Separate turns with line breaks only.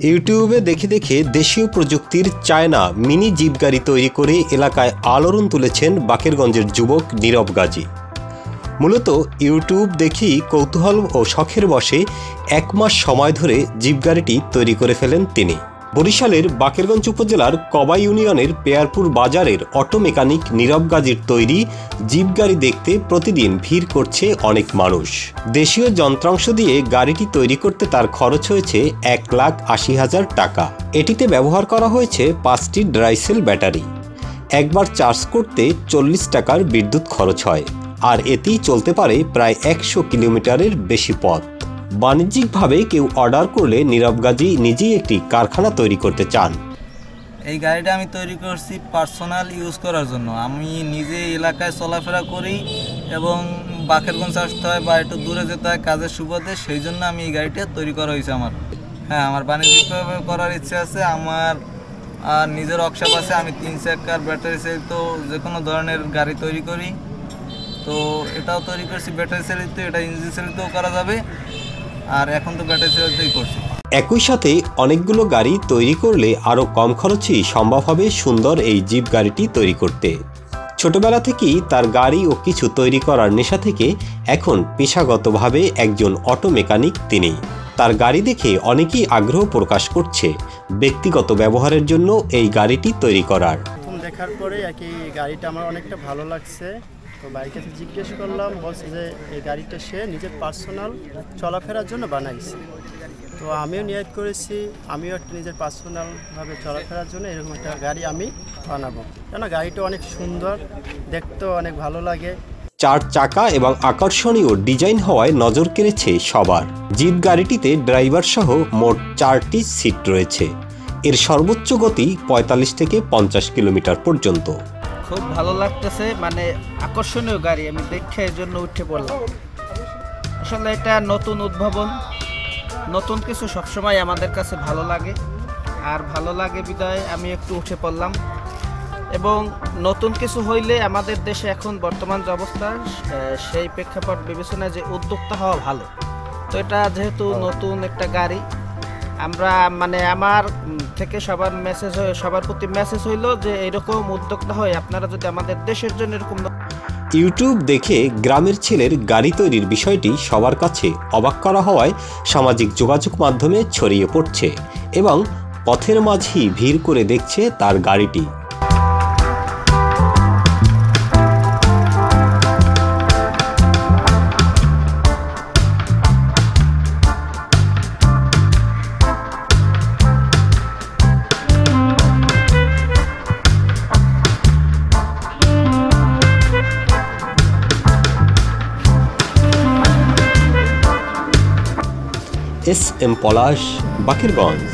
ইউটিউবে দেখে দেখে দেশীয় প্রযুক্তির চায়না মিনি জিপ গাড়ি তৈরি করে এলাকায় আলোড়ন তুলেছেন বাকেরগঞ্জের যুবক নীরব গাজী। মূলত ইউটিউব দেখেই কৌতূহল ও শখের বশে 1 মাস সময় ধরে জিপ গাড়িটি তৈরি করে ফেলেন তিনি। বরিশালের বাকেরগঞ্জ উপজেলার কবা ইউনিয়নের পেয়ারপুর বাজারের অটো মেকানিক নীরব গাজীর তৈরি জিপ গাড়ি দেখতে প্রতিদিন ভিড় করছে অনেক মানুষ। দেশীয় যন্ত্রাংশ দিয়ে গাড়িটি তৈরি করতে তার খরচ হয়েছে 1,80,000 টাকা। এটিতে ব্যবহার করা হয়েছে 5টি ড্রাইসেল ব্যাটারি। একবার চার্জ করতে 40 টাকার বিদ্যুৎ খরচ হয়, আর এতেই চলতে পারে প্রায় 100 কিলোমিটারের বেশি পথ। বাণিজ্যিকভাবে কেউ অর্ডার করলে নীরব গাজী নিজেই একটি কারখানা তৈরি করতে চান।
এই গাড়িটা আমি তৈরি করছি পার্সোনাল ইউজ করার জন্য। আমি নিজে এলাকায় চলাফেরা করি এবং বাকেরগঞ্জ আসতে হয় বা একটু দূরে যেতে হয় কাজের সুবাদে, সেই জন্য আমি এই গাড়িটা তৈরি করা হয়েছে আমার। হ্যাঁ, আমার বাণিজ্যিকভাবে করার ইচ্ছে আছে। আমার নিজের ওয়ার্কশপ আছে। আমি 3 চাকার ব্যাটারি চালিত যে কোনো ধরনের গাড়ি তৈরি করি। তো এটাও তৈরি করছি ব্যাটারি চালিত, এটা ইঞ্জিন চালিতও করা যাবে, আর এখন তো ব্যাটারি চালিতই করছি।
একই সাথে অনেকগুলো গাড়ি তৈরি করলে আরও কম খরচেই সম্ভব হবে সুন্দর এই জিপ গাড়িটি তৈরি করতে। ছোটবেলা থেকেই তার গাড়ি ও কিছু তৈরি করার নেশা থেকে এখন পেশাগতভাবে একজন অটো মেকানিক তিনি। তার গাড়ি দেখে অনেকেই আগ্রহ প্রকাশ করছে ব্যক্তিগত ব্যবহারের জন্য এই গাড়িটি তৈরি করার।
দেখার পরে গাড়িটা আমার অনেকটা ভালো লাগছে। তো বাইক কাছে জিজ্ঞেস করলাম, বলছে যে এই গাড়িটা সে নিজের পার্সোনাল চলাফেরার জন্য বানাইছে। তো আমিও নিয়ত করেছি আমিও একটা নিজের পার্সোনালভাবে চলাফেরার জন্য এরকম একটা গাড়ি আমি বানাবো। কেন গাড়িটা অনেক সুন্দর, দেখতেও অনেক ভালো লাগে।
4 চাকা এবং আকর্ষণীয় ডিজাইন হওয়ায় নজর কেড়েছে সবার। জিপ গাড়িটিতে ড্রাইভার সহ মোট 4টি সিট রয়েছে। এর সর্বোচ্চ গতি 45 থেকে 50 কিলোমিটার পর্যন্ত।
খুব ভালো লাগতেছে, মানে আকর্ষণীয় গাড়ি। আমি দেখে এর জন্য উঠে পড়লাম। আসলে এটা নতুন উদ্ভাবন, নতুন কিছু সবসময় আমাদের কাছে ভালো লাগে, আর ভালো লাগে বিদায় আমি একটু উঠে পড়লাম। এবং নতুন কিছু হইলে আমাদের দেশে এখন বর্তমান যে অবস্থা, সেই প্রেক্ষাপট বিবেচনায় যে উদ্যোক্তা হওয়া ভালো। তো এটা যেহেতু নতুন একটা গাড়ি, আমরা মানে আমার থেকে সবার প্রতি মেসেজ হইল যে এরকম উদ্যোক্তা হয় আপনারা যদি আমাদের দেশের জন্য এরকম।
ইউটিউব দেখে গ্রামের ছেলের গাড়ি তৈরির বিষয়টি সবার কাছে অবাক করা হওয়ায় সামাজিক যোগাযোগ মাধ্যমে ছড়িয়ে পড়ছে এবং পথের মাঝেই ভিড় করে দেখছে তার গাড়িটি। এস এম পলাশ, বাকেরগঞ্জ।